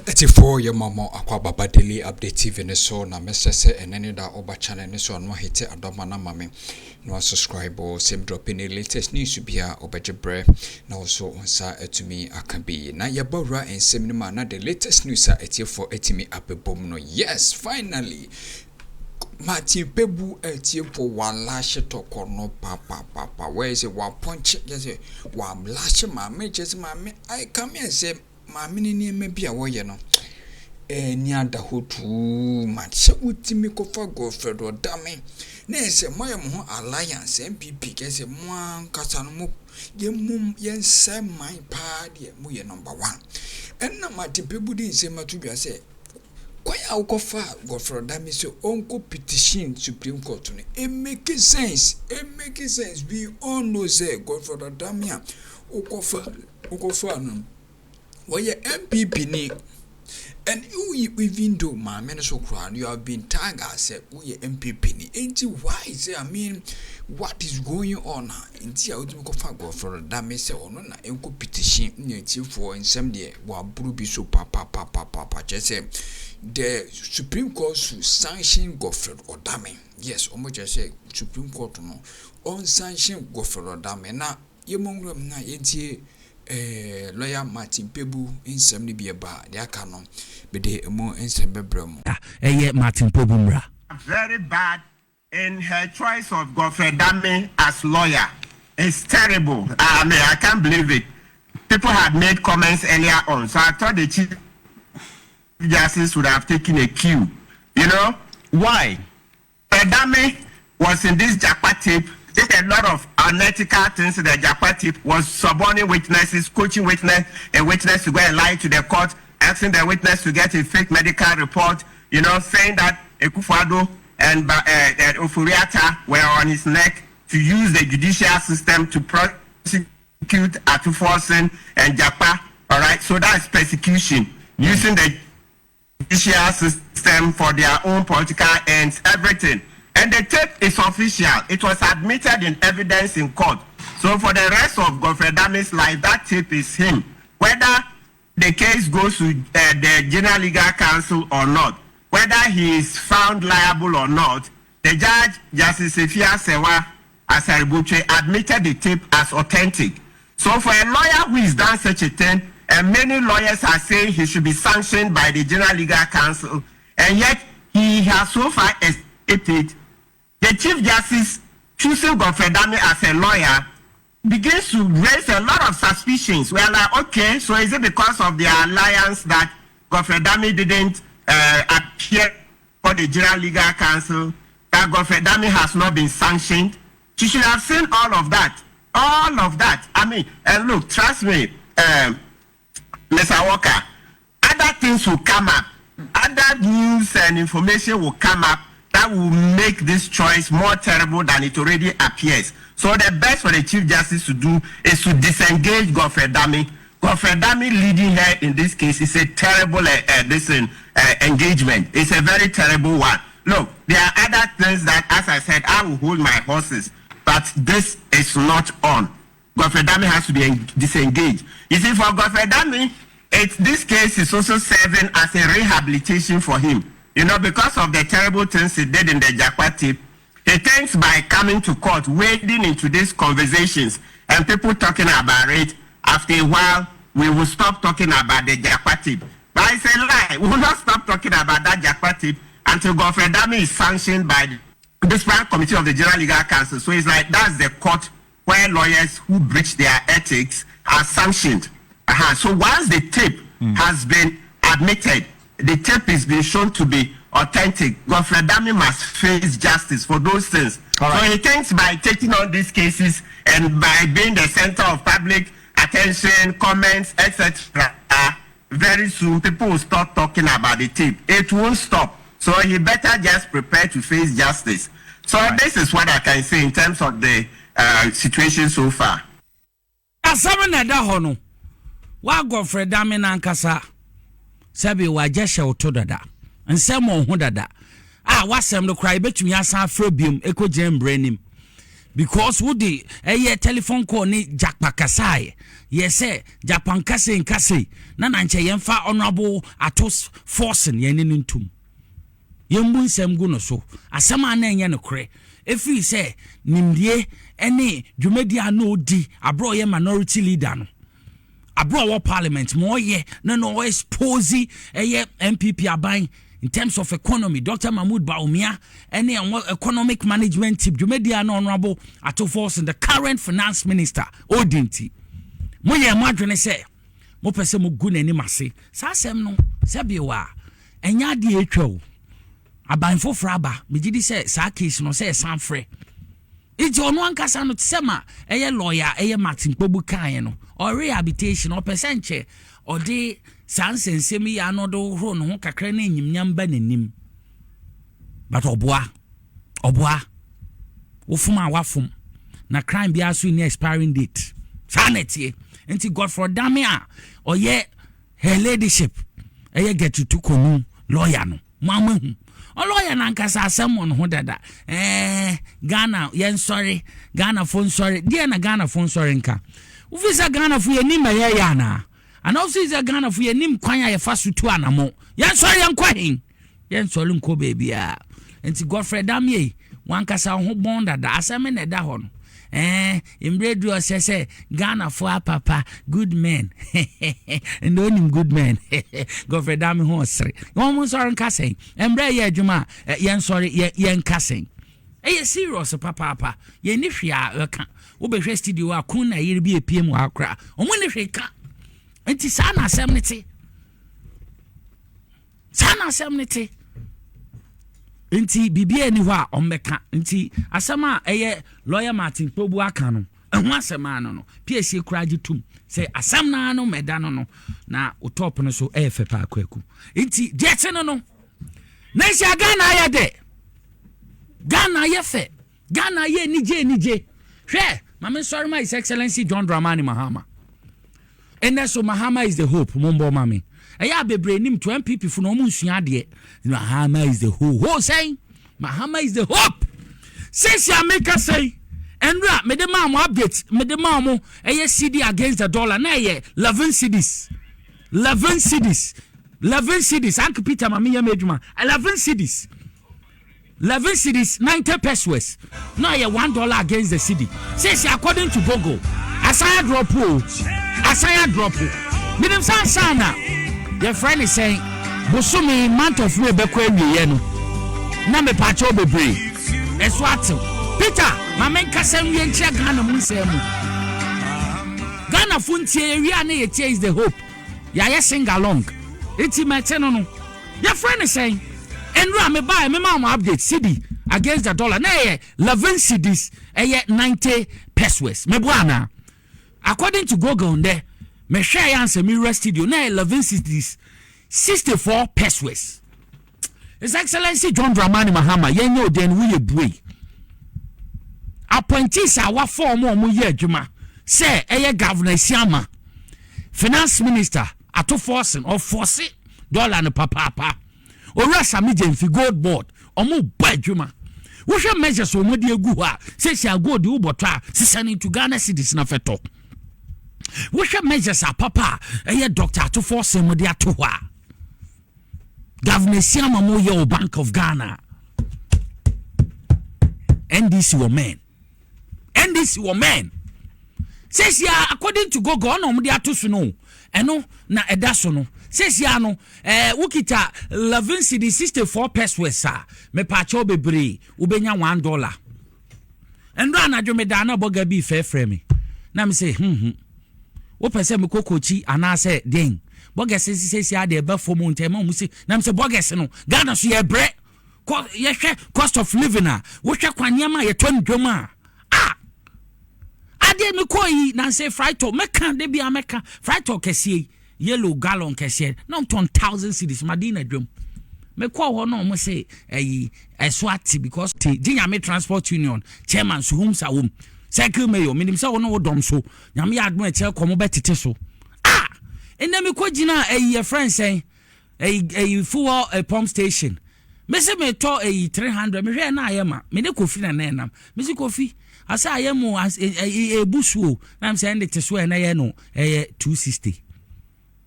84 your mama akwa baba daily update TV ne so na mesese enene da oba channel ne so no hite adoma na mame no subscribe or same drop in the latest news bia obejebre na also onsa etumi akabi na yabora ensem ne ma na the latest news a etiefo etimi abebom no. Yes, finally Martin Pebu etiefo wala shetoko no papa where is it wa punch just wa lash mame just mame I come here say mame ni me bia wo ye no ni ada hotu match utimi kofa Godfred Odame na ese moye mo alliance MPP kese mo ankasa no mo ye mum ye nsem man pa de mo ye number 1 enna Martin Pebu din se matu bia se kwaya ukofa Godfred Odame so onko petition Supreme Court no it make sense we all know say Godfred Odame ukofa no where MPP ni and you even though my minister you have been tagged as we MPP ni ain't why say I mean what is going on inti a udimo kofa Godfred Odame say ono na enko petition nti for ensem de wa buru bi so papa say the Supreme Court should sanction Godfred Odame. Yes, omo just say Supreme Court no on sanction Godfred Odame na yemongro na yenti lawyer Martin Pebu insem ni bieba de aka no be de emo insem bebrem Martin Pebu mra very bad in her choice of Godfred Odame as lawyer. It's terrible. I mean, I can't believe it. People had made comments earlier on, so I thought the Chief Justice would have taken a cue. You know why? Odame was in this Japa tape. Did a lot of unethical things in the Japa tape, was suborning witnesses, coaching a witness to go and lie to the court, asking the witness to get a fake medical report, you know, saying that Ekufado and Ofuriata were on his neck to use the judicial system to prosecute Atuforsen and Japa. All right, so that's persecution, using the judicial system for their own political ends, everything. And the tape is official. It was admitted in evidence in court. So for the rest of Godfred Odame's life, that tape is him. Whether the case goes to the General Legal Council or not, whether he is found liable or not, the judge, Justice Efia Sewa Asaribuche, admitted the tape as authentic. So for a lawyer who has done such a thing, and many lawyers are saying he should be sanctioned by the General Legal Council, and yet he has so far escaped it. The Chief Justice choosing Godfred Odame as a lawyer begins to raise a lot of suspicions. We're like, okay, so is it because of the alliance that Godfred Odame didn't appear for the General Legal Council, that Godfred Odame has not been sanctioned? She should have seen all of that. All of that. I mean, and look, trust me, Mr. Walker, other things will come up. Other news and information will come up that will make this choice more terrible than it already appears. So the best for the Chief Justice to do is to disengage Godfred Odame. Godfred Odame leading her in this case is a terrible engagement. It's a very terrible one. Look, there are other things that, as I said, I will hold my horses, but this is not on. Godfred Odame has to be disengaged. You see, for Godfred Odame, this case is also serving as a rehabilitation for him. You know, because of the terrible things he did in the Japa tape, he thinks by coming to court, wading into these conversations, and people talking about it, after a while, we will stop talking about the Japa tape. But it's a lie. We will not stop talking about that Japa tape until Godfred Odame is sanctioned by the Disciplinary Committee of the General Legal Council. So it's like that's the court where lawyers who breach their ethics are sanctioned. So once the tape has been admitted, the tape is being shown to be authentic, Godfred Odame must face justice for those things. Right. So he thinks by taking on these cases and by being the center of public attention, comments, etc., very soon people will start talking about the tape. It won't stop. So he better just prepare to face justice. So this is what I can say in terms of the situation so far. Wa Godfred Odame nankasa sabi wa jeshe oto dada nsem ho dada wasem no cry betumi asan afrobium ekoje mbranim because wo di telephone call ni Jakpa Kasai yes say Japan Kase na nche yemfa honorable atos forcing ye nintum yembu nsem gu no so asema na enye no kre efi say nimdie ene dwumadi ano di abro ye minority leader no abro wo parliament mo ye no expose MPP aban in terms of economy. Dr. Mahmoud Baumia any economic management tip dwumadi ano honorable atos force the current finance minister Odinti mo ye madwene say mo pese mo gu nani mase sa asem no se biwa enya de etwa abanfo fraba megidi say sa case no say sanfre iti ono ankasa no tsema lawyer Martin Kpobu kan no or rehabilitation or percentage or de sansensemi ya no do hro no ho kakra na enyimnyam ba nanim but oboa wo fuma wafum na crime bia so in expiring date sanity enti Godfred Odame a oye her ladyship get to konu lawyer no mama hu lawyer na nkasa asem on ho dada Ghana yen sorry Ghana phone sorry dia na Ghana phone sorry nka ufisa Ghana fu yenim ya na and also is Ghana fu yenim kwan ya fa sutu anamo yen sorry yankwa hin yen sorry nko baby a enti Godfred Odame wankasa ho bon dada asem na da ho no Imbredu say Ghana for papa good men and only good men Godfred Odame ho sere won sorry nkase embre ye adwuma yen sorry yen kase serious papa ye ni hwea ka wo be hwe studio akun na yiri bi epiem akra omo ni hwe ka enti sa na asem nete Inti bibia ni wa ommeka inti asama lawyer Martin Kpobu aka no ehu asema no PSC kuraji tum say asam na no meda no na utop no so fepa akwaku inti jete no na sha Ghana ya de Ghana ye fe Ghana ye nije hwe mama sorry my excellency John Dramani Mahama and so Mahama is the hope mombo mami Aya bebre nim to MPP fu no mu nsua de Mahama is the hope saying Mahama is the hope says ya make us say enra me de ma mo update me de ma mo CD against the dollar na 11 cedis Uncle Peter mami ya meduma 11 cedis 90 pesos na $1 against the cedi says according to Google asaya drop minim sana your friend is saying bosumi month of May bekwa ewie no na me pacho bebre eswatu Peter mamen kasem wie ntia Ghana mu nsemu Ghana funtie area na ye is the hope ya sing along iti mete no your friend is saying enra me buy me ma update cedi against the dollar na 11 cedis 90 pesos me buana according to Google there me share answer me rest studio na 11 cedis 64 pesos. His Excellency John Dramani Mahama yenyo den we bue appointees our form mo ye adwuma say governor Siama finance minister ato forcing or force dollar no papa ora samije fi gold board omo ba adwuma wo hwe measures o mo de egu ha say sia gold wo botwa sisani to Ghana cedis na feto wo hwe measures papa doctor ato forcing mo de ato ha Governor Siama mo ye Bank of Ghana NDC woman says ya according to Google no mo de ato so no eno na eda so no says ya no wukita 11 cedi 64 pesos me pa cho bebre ubenya $1 endo anadwo me da na boga bi fe me na me say wo pese me kokochi ana say den boga says ya de ba fomo ntema mu say na me say boga se no Ghana so ye bre ye hwe cost of living wo hwe kwanyama ye to ndwom ade me koyi na say frito meka de bia meka frito kese yellow gallon kese no 1000 cedis madina dwom me call ho no mo say eswati because ginya me transport union chairman so hum sa wom cycle mayor minim say wono wodom so nyame ya admo e che komo betete so ende me ko gina a friend say full pump station me say me to 300 me hwe na ayema me de kofi na nam me say kofi asa ayemo as e busuo na am saying it so na ye no 260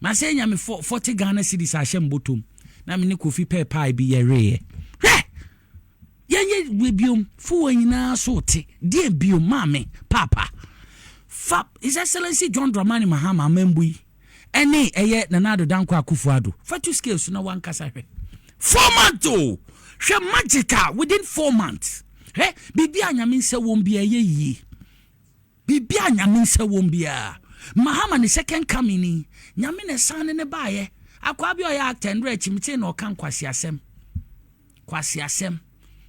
ma say nya me 40 Ghana cedis a hye mbotom na me ne kofi pay bi ye re ye biom fu anyina so te die biom mame papa fap His Excellency John Dramani Mahama membui ene eye Nanado Danko Akufo-Addo fatu scales na wan kasa hwe 4 months oh hwe magical within 4 months bibi anyame nse won bia ye yi bibi anyame nse won bia Mahama ne second coming nyame ne san ne baaye akwa bi oya actendre chimite na okan kwasi asem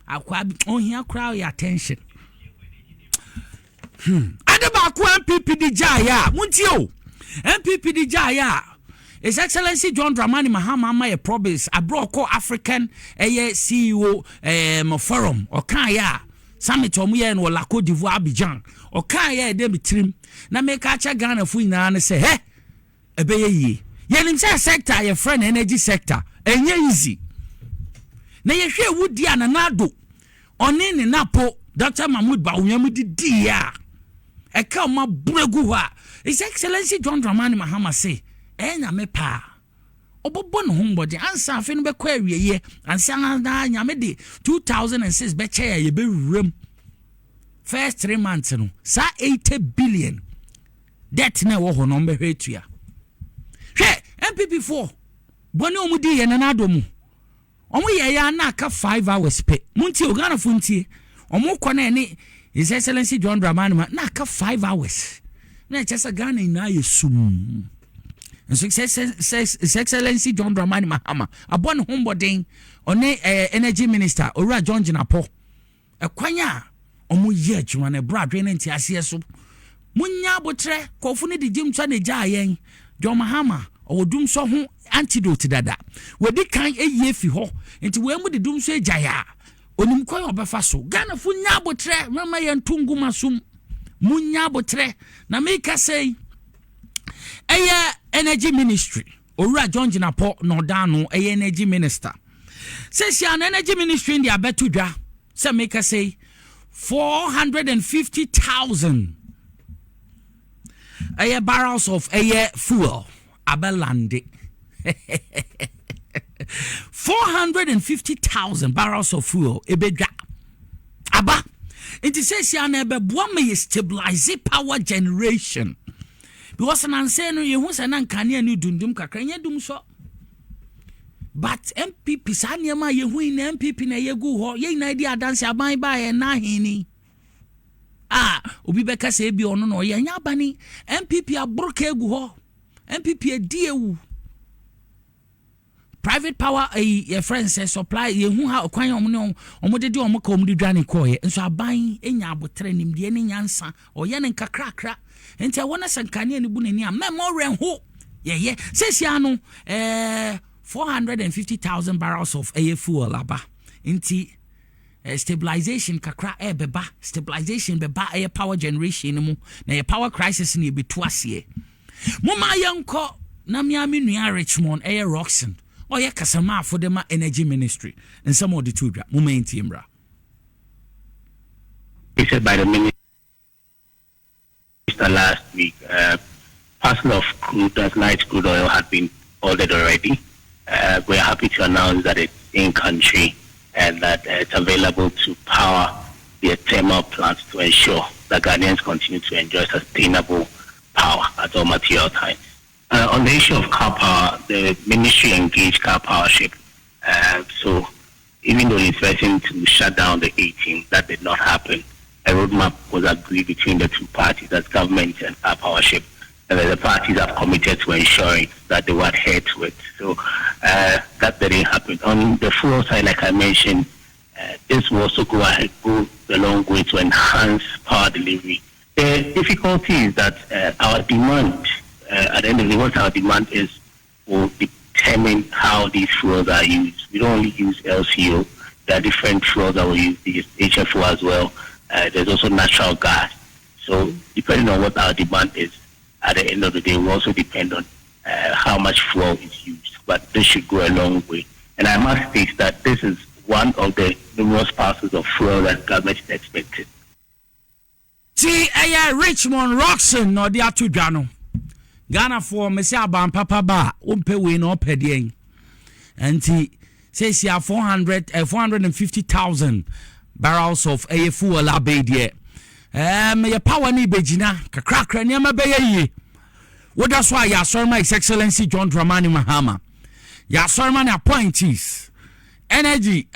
akwa bi ohia crowd your attention adeba ko MPP di jaya muntio MPP di jaya His Excellency John Dramani Mahama my promise abroko African CEO forum okan ya summit omuye no la Côte d'Ivoire Abidjan okan ya de bitrim na make acha Ghana fu ina ne say ebeye yi yenim say sector your friend energy sector enye easy na ye hwe wudi ananado oni ne napo Dr. Mahmoud Bawunyam di ya eka ma bregu ha His Excellency John Dramani Mahama say enya me pa obobo no hombody ansa afi no be kwa awieye ansa na nyame de 2006 be che ye be wurem first 3 months no sa 80 billion debt na wo ho no be hwetua hwe MPP4 boni omudi ye na adomu omo ye ya na aka 5 hours pe munti ogana funtie omo kɔ na ne His Excellency John Dramani na aka 5 hours na chesa Ghana na ye sum His Excellency John Dramani Mahama abon hombodin one energy minister Ora John Jinapo ekwanya omo ye adwuma na bradwe na ntiase so munya abotre kofu ne digim twa ne gya yen John Mahama odum so ho antidote dada wedi kan eye fi ho nti we mu de dum so egya onim kwan obefa so Ghana fu nya abotre mama ye ntunguma sum munya abotre na make say energy ministry Ora John Jinapo no dano energy minister says an energy ministry in the abetudwa say make say 450,000 barrels of fuel abelande 450,000 barrels of fuel ebedwa aba it says an ebeboa me stabilize power generation because an answer no you say na nkane ni dundum kakra nya dum so but MPP sanyema ye hu na MPP na ye gu ho ye na di adanse aban ba ye na hini obi beka se bi ono no ye nya bani MPP abroka egu ho MPP edi ewu private power your friends say supply ye hu ha kwan omo de omo ka omo de dwane ko ye nso aban enya abotre nim de ne nyansa oye ne nkakrakra enti wona sankane ni bu nani a memory ho ye sesia no 450,000 barrels of fuel aba inti stabilization kakra beba stabilization beba power generation mu na your power crisis ni betu ase moma yanko na miami nua Richmond Roxon oye kasama for them energy ministry and some of the tudra moma intimra said by the minister last week parcel of crude as light crude oil had been ordered already. We're happy to announce that it's in country and that it's available to power the thermal plants to ensure that Ghanaians continue to enjoy sustainable power at all material times. On the issue of car power, the ministry engaged car powership. So even though it's threatened to shut down the 18, that did not happen. A roadmap was agreed between the two parties, as government and car powership. And the parties have committed to ensuring that they will adhere to it. So that didn't happen. On the fuel side, like I mentioned, this will also go a long way to enhance power delivery. The difficulty is that our demand, at the end of the day, what our demand is, will determine how these fuels are used. We don't only use LCO. There are different fuels that we use, the HFO as well. There's also natural gas. So depending on what our demand is, at the end of the day, will also depend on how much fuel is used. But this should go a long way. And I must state that this is one of the numerous parcels of fuel that government is expected. ti Richmond Roxon no dia to dwa no Ghana for me say aban papa ba umpe we no pedien anti say 450,000 barrels of fuel abedie me power ni begina kakra niam be ye wo da so ya sorry His Excellency John Dramani Mahama ya sorry man appointees energy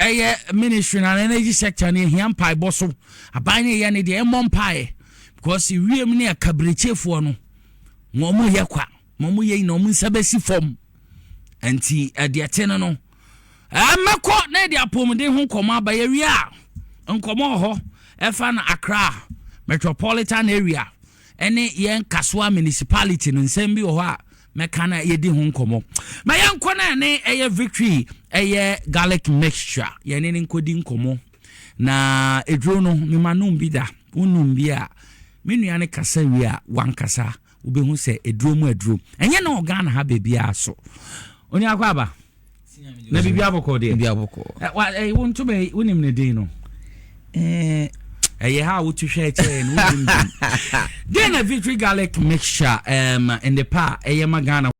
ministry and energy sector ni hiam pai boso aban ye ne de pai because wiem ne akabrechefo no momu ye kwa momu ye no mu nsabesi fom anti de atene no meko na de apomde ho koma ba ye wia nkomo ho efa na Accra metropolitan area ene yen Kaswa municipality no nsem bi ho a meka na ye di ho nkomo ma yen kona ne victory garlic mixture ye ne nkodi nkomo na edro no me manum bi da unum bi a menua ne kasa wi a wankasa ubehu se edro mu edro enye na Ghana ha bebia so oni akwa aba na bibia boko de bibia boko wonto me wonim ne din no ha wotu hwe eche no wonim din na victory garlic mixture in the pa Ghana